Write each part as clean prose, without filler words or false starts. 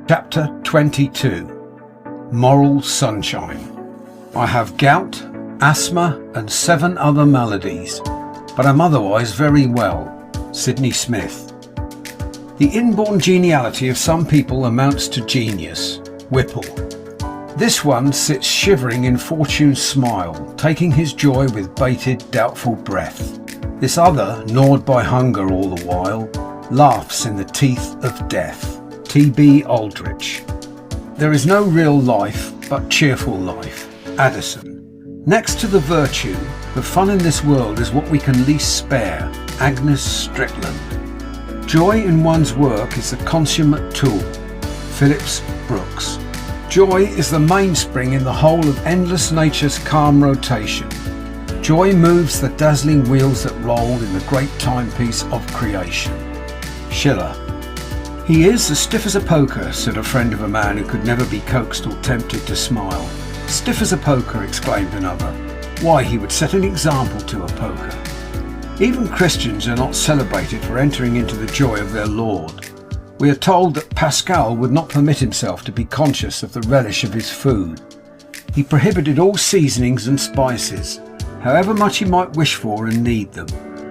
Chapter 22. Moral Sunshine. I have gout, asthma and 7 other maladies, but am otherwise very well. Sydney Smith. The inborn geniality of some people amounts to genius. Whipple. This one sits shivering in fortune's smile, taking his joy with bated, doubtful breath. This other, gnawed by hunger all the while, laughs in the teeth of death. T.B. Aldrich. There is no real life, but cheerful life. Addison. Next to the virtue, the fun in this world is what we can least spare. Agnes Strickland. Joy in one's work is the consummate tool. Phillips Brooks. Joy is the mainspring in the whole of endless nature's calm rotation. Joy moves the dazzling wheels that roll in the great timepiece of creation. Schiller. He is as stiff as a poker, said a friend of a man who could never be coaxed or tempted to smile. Stiff as a poker, exclaimed another. Why, he would set an example to a poker. Even Christians are not celebrated for entering into the joy of their Lord. We are told that Pascal would not permit himself to be conscious of the relish of his food. He prohibited all seasonings and spices, however much he might wish for and need them,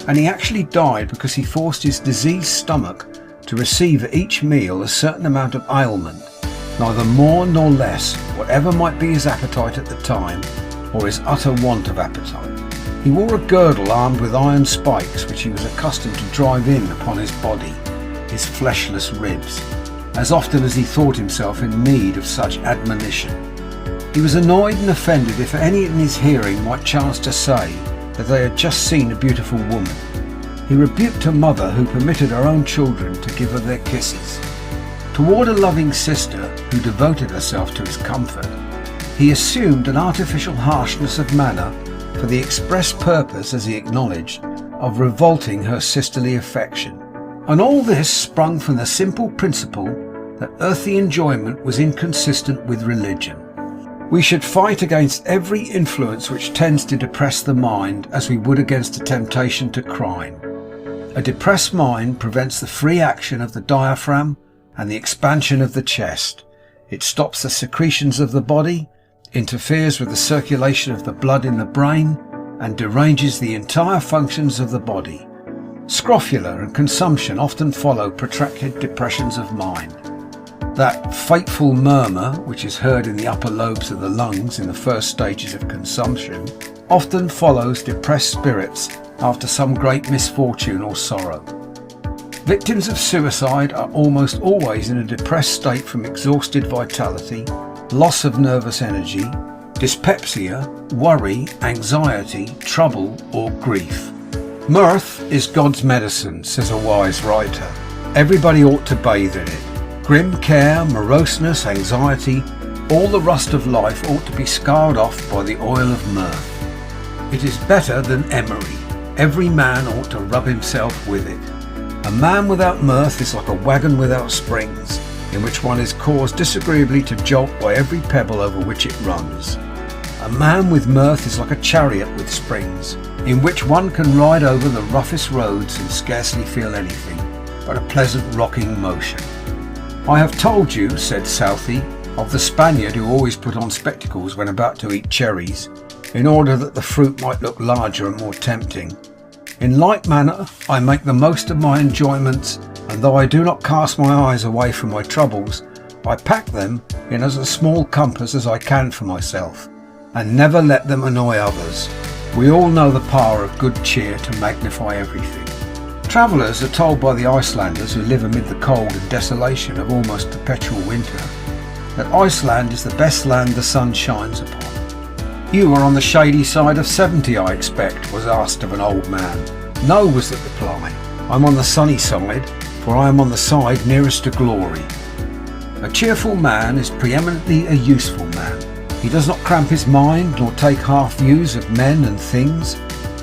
and he actually died because he forced his diseased stomach to receive at each meal a certain amount of aliment, neither more nor less, whatever might be his appetite at the time, or his utter want of appetite. He wore a girdle armed with iron spikes, which he was accustomed to drive in upon his body, his fleshless ribs, as often as he thought himself in need of such admonition. He was annoyed and offended if any in his hearing might chance to say that they had just seen a beautiful woman. He rebuked a mother who permitted her own children to give her their kisses. Toward a loving sister who devoted herself to his comfort, he assumed an artificial harshness of manner for the express purpose, as he acknowledged, of revolting her sisterly affection. And all this sprung from the simple principle that earthly enjoyment was inconsistent with religion. We should fight against every influence which tends to depress the mind as we would against a temptation to crime. A depressed mind prevents the free action of the diaphragm and the expansion of the chest. It stops the secretions of the body, interferes with the circulation of the blood in the brain, and deranges the entire functions of the body. Scrofula and consumption often follow protracted depressions of mind. That fateful murmur, which is heard in the upper lobes of the lungs in the first stages of consumption, often follows depressed spirits after some great misfortune or sorrow. Victims of suicide are almost always in a depressed state from exhausted vitality, loss of nervous energy, dyspepsia, worry, anxiety, trouble, or grief. Mirth is God's medicine, says a wise writer. Everybody ought to bathe in it. Grim care, moroseness, anxiety, all the rust of life ought to be scoured off by the oil of mirth. It is better than emery. Every man ought to rub himself with it. A man without mirth is like a wagon without springs, in which one is caused disagreeably to jolt by every pebble over which it runs. A man with mirth is like a chariot with springs, in which one can ride over the roughest roads and scarcely feel anything but a pleasant rocking motion. I have told you, said Southey, of the Spaniard who always put on spectacles when about to eat cherries, in order that the fruit might look larger and more tempting. In like manner, I make the most of my enjoyments, and though I do not cast my eyes away from my troubles, I pack them in as a small compass as I can for myself, and never let them annoy others. We all know the power of good cheer to magnify everything. Travellers are told by the Icelanders who live amid the cold and desolation of almost perpetual winter that Iceland is the best land the sun shines upon. You are on the shady side of 70, I expect, was asked of an old man. No, was the reply. I'm on the sunny side, for I am on the side nearest to glory. A cheerful man is preeminently a useful man. He does not cramp his mind, nor take half views of men and things.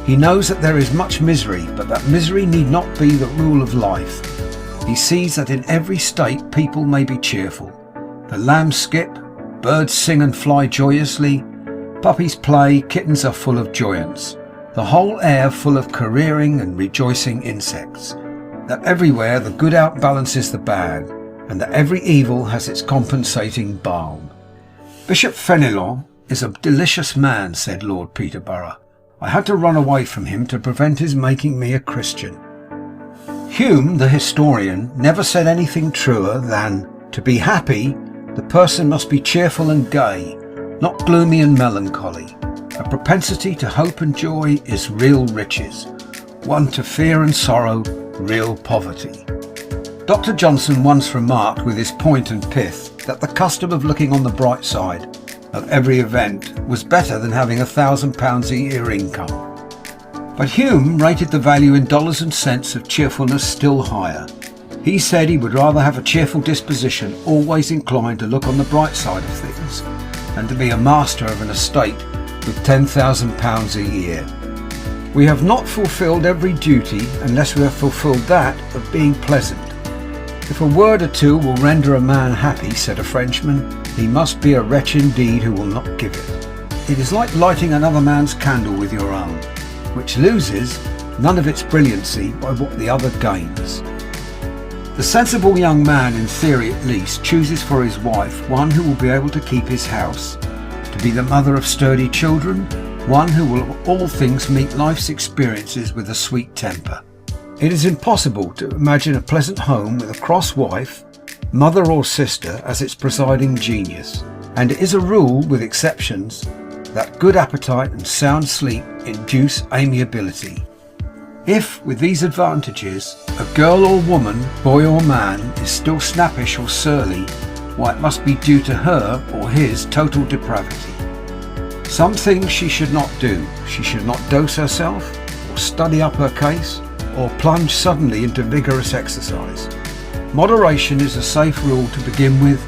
He knows that there is much misery, but that misery need not be the rule of life. He sees that in every state people may be cheerful. The lambs skip, birds sing and fly joyously, puppies play, kittens are full of joyance, the whole air full of careering and rejoicing insects. That everywhere the good outbalances the bad, and that every evil has its compensating balm. Bishop Fenelon is a delicious man, said Lord Peterborough. I had to run away from him to prevent his making me a Christian. Hume, the historian, never said anything truer than, to be happy, the person must be cheerful and gay, not gloomy and melancholy. A propensity to hope and joy is real riches, one to fear and sorrow, real poverty. Dr. Johnson once remarked with his point and pith that the custom of looking on the bright side of every event was better than having £1,000 a year income. But Hume rated the value in dollars and cents of cheerfulness still higher. He said he would rather have a cheerful disposition, always inclined to look on the bright side of things, than to be a master of an estate with £10,000 a year. We have not fulfilled every duty unless we have fulfilled that of being pleasant. If a word or two will render a man happy, said a Frenchman, he must be a wretch indeed who will not give it. It is like lighting another man's candle with your own, which loses none of its brilliancy by what the other gains. The sensible young man, in theory at least, chooses for his wife one who will be able to keep his house, to be the mother of sturdy children, one who will of all things meet life's experiences with a sweet temper. It is impossible to imagine a pleasant home with a cross wife, mother or sister as its presiding genius, and it is a rule, with exceptions, that good appetite and sound sleep induce amiability. If, with these advantages, a girl or woman, boy or man, is still snappish or surly, why, it must be due to her or his total depravity. Some things she should not do. She should not dose herself, or study up her case, or plunge suddenly into vigorous exercise. Moderation is a safe rule to begin with,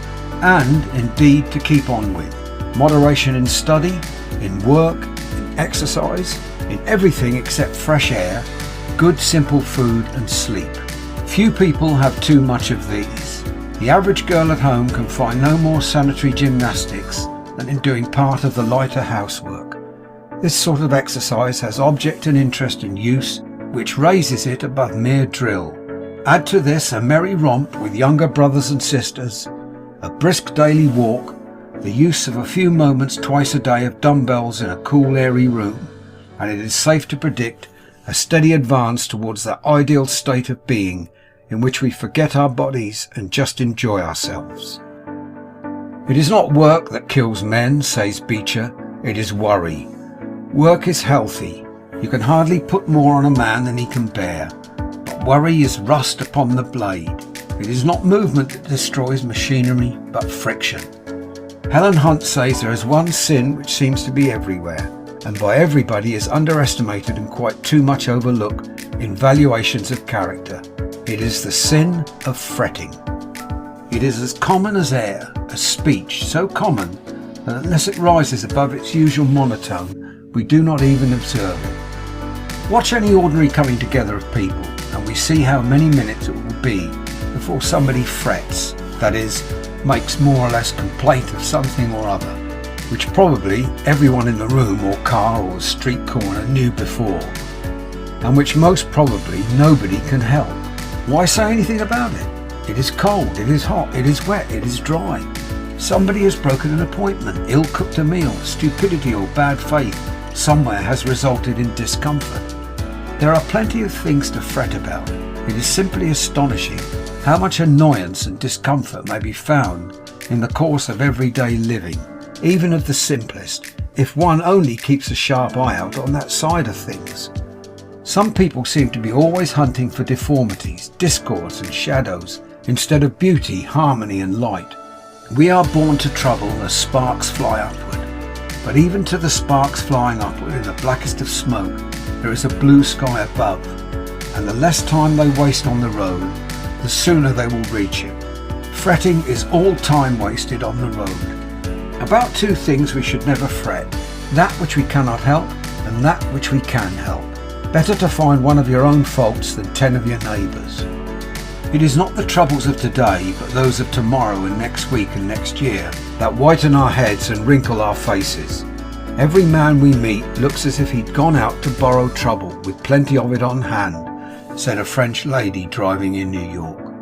and indeed to keep on with. Moderation in study, in work, in exercise, in everything except fresh air, good simple food and sleep. Few people have too much of these. The average girl at home can find no more sanitary gymnastics than in doing part of the lighter housework. This sort of exercise has object and interest and use, which raises it above mere drill. Add to this a merry romp with younger brothers and sisters, a brisk daily walk, the use of a few moments twice a day of dumbbells in a cool airy room, and it is safe to predict a steady advance towards that ideal state of being in which we forget our bodies and just enjoy ourselves. It is not work that kills men, says Beecher, it is worry. Work is healthy. You can hardly put more on a man than he can bear. But worry is rust upon the blade. It is not movement that destroys machinery, but friction. Helen Hunt says there is one sin which seems to be everywhere, and by everybody is underestimated and quite too much overlooked in valuations of character. It is the sin of fretting. It is as common as air, as speech, so common that unless it rises above its usual monotone, we do not even observe it. Watch any ordinary coming together of people, and we see how many minutes it will be before somebody frets, that is, makes more or less complaint of something or other, which probably everyone in the room or car or street corner knew before, and which most probably nobody can help. Why say anything about it? It is cold, it is hot, it is wet, it is dry. Somebody has broken an appointment, ill-cooked a meal, stupidity or bad faith somewhere has resulted in discomfort. There are plenty of things to fret about. It is simply astonishing how much annoyance and discomfort may be found in the course of everyday living, even of the simplest, if one only keeps a sharp eye out on that side of things. Some people seem to be always hunting for deformities, discords and shadows, instead of beauty, harmony and light. We are born to trouble as sparks fly upward, but even to the sparks flying upward in the blackest of smoke, there is a blue sky above, and the less time they waste on the road, the sooner they will reach it. Fretting is all time wasted on the road. About two things we should never fret, that which we cannot help and that which we can help. Better to find one of your own faults than 10 of your neighbours'. It is not the troubles of today, but those of tomorrow and next week and next year that whiten our heads and wrinkle our faces. Every man we meet looks as if he'd gone out to borrow trouble, with plenty of it on hand, said a French lady driving in New York.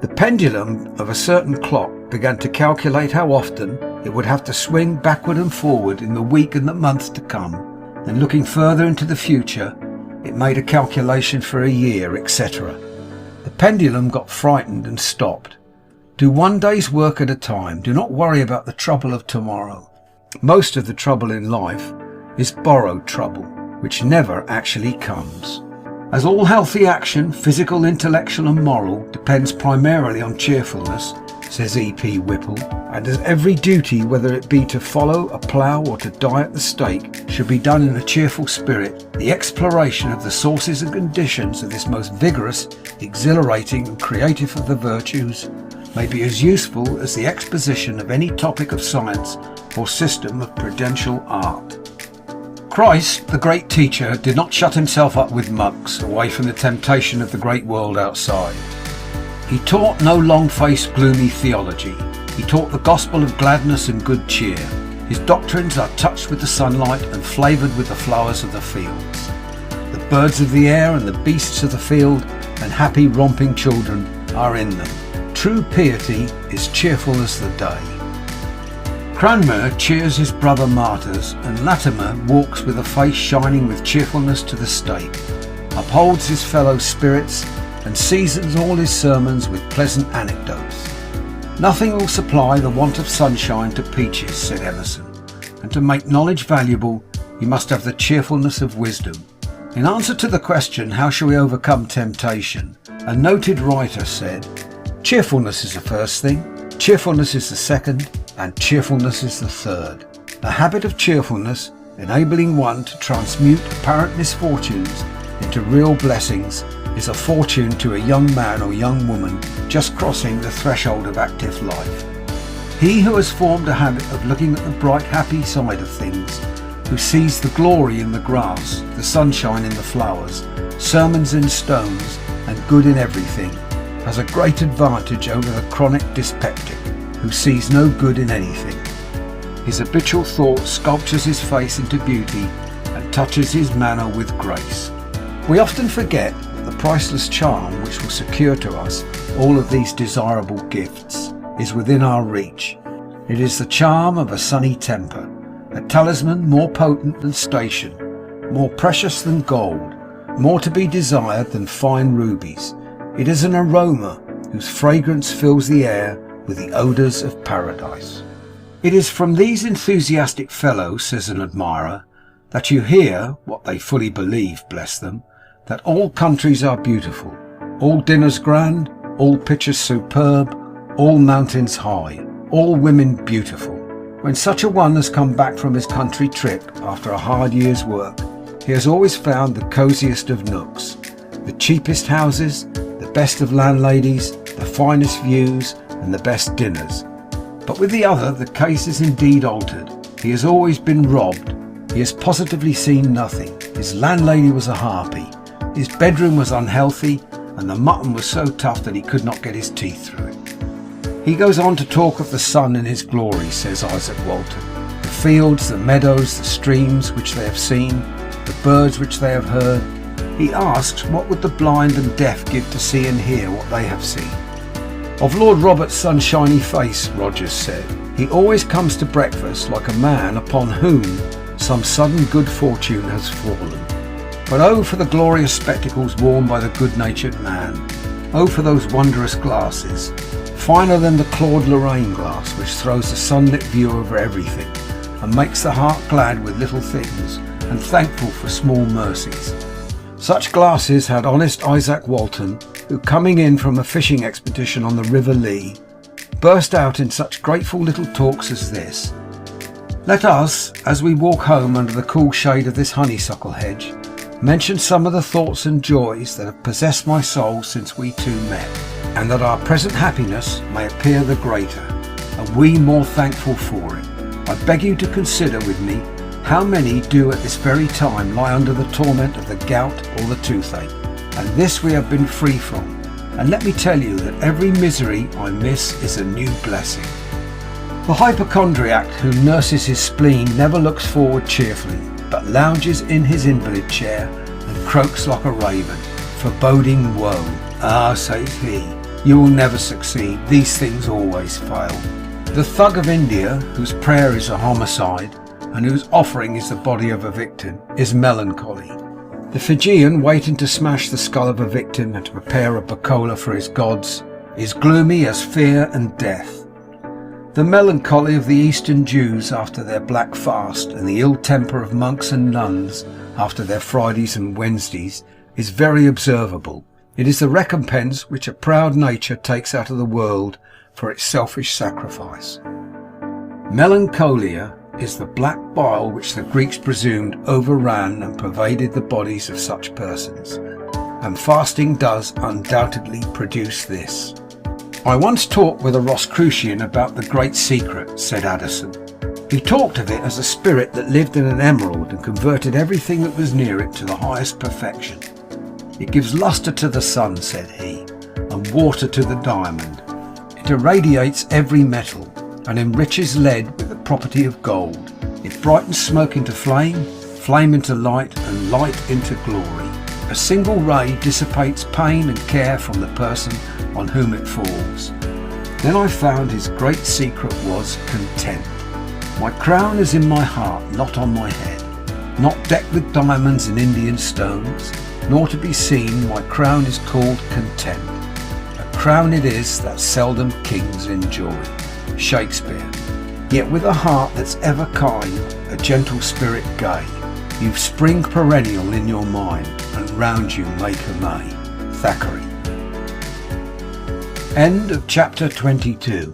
The pendulum of a certain clock began to calculate how often it would have to swing backward and forward in the week and the month to come. Then, looking further into the future, it made a calculation for a year, etc. The pendulum got frightened and stopped. Do one day's work at a time. Do not worry about the trouble of tomorrow. Most of the trouble in life is borrowed trouble, which never actually comes. As all healthy action, physical, intellectual and moral, depends primarily on cheerfulness, says E.P. Whipple, and as every duty, whether it be to follow a plough or to die at the stake, should be done in a cheerful spirit, the exploration of the sources and conditions of this most vigorous, exhilarating and creative of the virtues may be as useful as the exposition of any topic of science or system of prudential art. Christ, the great teacher, did not shut himself up with monks, away from the temptation of the great world outside. He taught no long-faced, gloomy theology. He taught the gospel of gladness and good cheer. His doctrines are touched with the sunlight and flavoured with the flowers of the fields. The birds of the air and the beasts of the field and happy romping children are in them. True piety is cheerful as the day. Cranmer cheers his brother martyrs, and Latimer walks with a face shining with cheerfulness to the stake, upholds his fellow spirits, and seasons all his sermons with pleasant anecdotes. Nothing will supply the want of sunshine to peaches, said Emerson, and to make knowledge valuable, you must have the cheerfulness of wisdom. In answer to the question, how shall we overcome temptation, a noted writer said, cheerfulness is the first thing, cheerfulness is the second, and cheerfulness is the third. A habit of cheerfulness, enabling one to transmute apparent misfortunes into real blessings, is a fortune to a young man or young woman just crossing the threshold of active life. He who has formed a habit of looking at the bright, happy side of things, who sees the glory in the grass, the sunshine in the flowers, sermons in stones, and good in everything, has a great advantage over the chronic dyspeptic, who sees no good in anything. His habitual thought sculptures his face into beauty and touches his manner with grace. We often forget that the priceless charm which will secure to us all of these desirable gifts is within our reach. It is the charm of a sunny temper, a talisman more potent than station, more precious than gold, more to be desired than fine rubies. It is an aroma whose fragrance fills the air with the odours of paradise. It is from these enthusiastic fellows, says an admirer, that you hear, what they fully believe, bless them, that all countries are beautiful, all dinners grand, all pictures superb, all mountains high, all women beautiful. When such a one has come back from his country trip after a hard year's work, he has always found the cosiest of nooks, the cheapest houses, the best of landladies, the finest views, and the best dinners. But with the other, the case is indeed altered. He has always been robbed. He has positively seen nothing. His landlady was a harpy. His bedroom was unhealthy, and the mutton was so tough that he could not get his teeth through it. He goes on to talk of the sun in his glory, says Isaac Walton. The fields, the meadows, the streams which they have seen, the birds which they have heard. He asks, what would the blind and deaf give to see and hear what they have seen? Of Lord Robert's sunshiny face, Rogers said, he always comes to breakfast like a man upon whom some sudden good fortune has fallen. But oh, for the glorious spectacles worn by the good-natured man. Oh, for those wondrous glasses, finer than the Claude Lorraine glass, which throws a sunlit view over everything, and makes the heart glad with little things, and thankful for small mercies. Such glasses had honest Isaac Walton, who, coming in from a fishing expedition on the River Lee, burst out in such grateful little talks as this. Let us, as we walk home under the cool shade of this honeysuckle hedge, mention some of the thoughts and joys that have possessed my soul since we two met, and that our present happiness may appear the greater, and we more thankful for it. I beg you to consider with me how many do at this very time lie under the torment of the gout or the toothache, and this we have been free from. And let me tell you that every misery I miss is a new blessing. The hypochondriac who nurses his spleen never looks forward cheerfully, but lounges in his invalid chair and croaks like a raven, foreboding woe. Ah, says he, You will never succeed. These things always fail. The thug of India, whose prayer is a homicide, and whose offering is the body of a victim, is melancholy. The Fijian, waiting to smash the skull of a victim and to prepare a bacola for his gods, is gloomy as fear and death. The melancholy of the Eastern Jews after their black fast, and the ill temper of monks and nuns after their Fridays and Wednesdays, is very observable. It is the recompense which a proud nature takes out of the world for its selfish sacrifice. Melancholia is the black bile which the Greeks presumed overran and pervaded the bodies of such persons, and fasting does undoubtedly produce this. I once talked with a Rosicrucian about the great secret, said Addison. He talked of it as a spirit that lived in an emerald and converted everything that was near it to the highest perfection. It gives lustre to the sun, said he, and water to the diamond. It irradiates every metal, and enriches lead with the property of gold. It brightens smoke into flame, flame into light, and light into glory. A single ray dissipates pain and care from the person on whom it falls. Then I found his great secret was content. My crown is in my heart, not on my head, not decked with diamonds and Indian stones, nor to be seen. My crown is called content. A crown it is that seldom kings enjoy. Shakespeare. Yet with a heart that's ever kind, a gentle spirit gay, you've spring perennial in your mind, and round you make a May. Thackeray. End of chapter 22.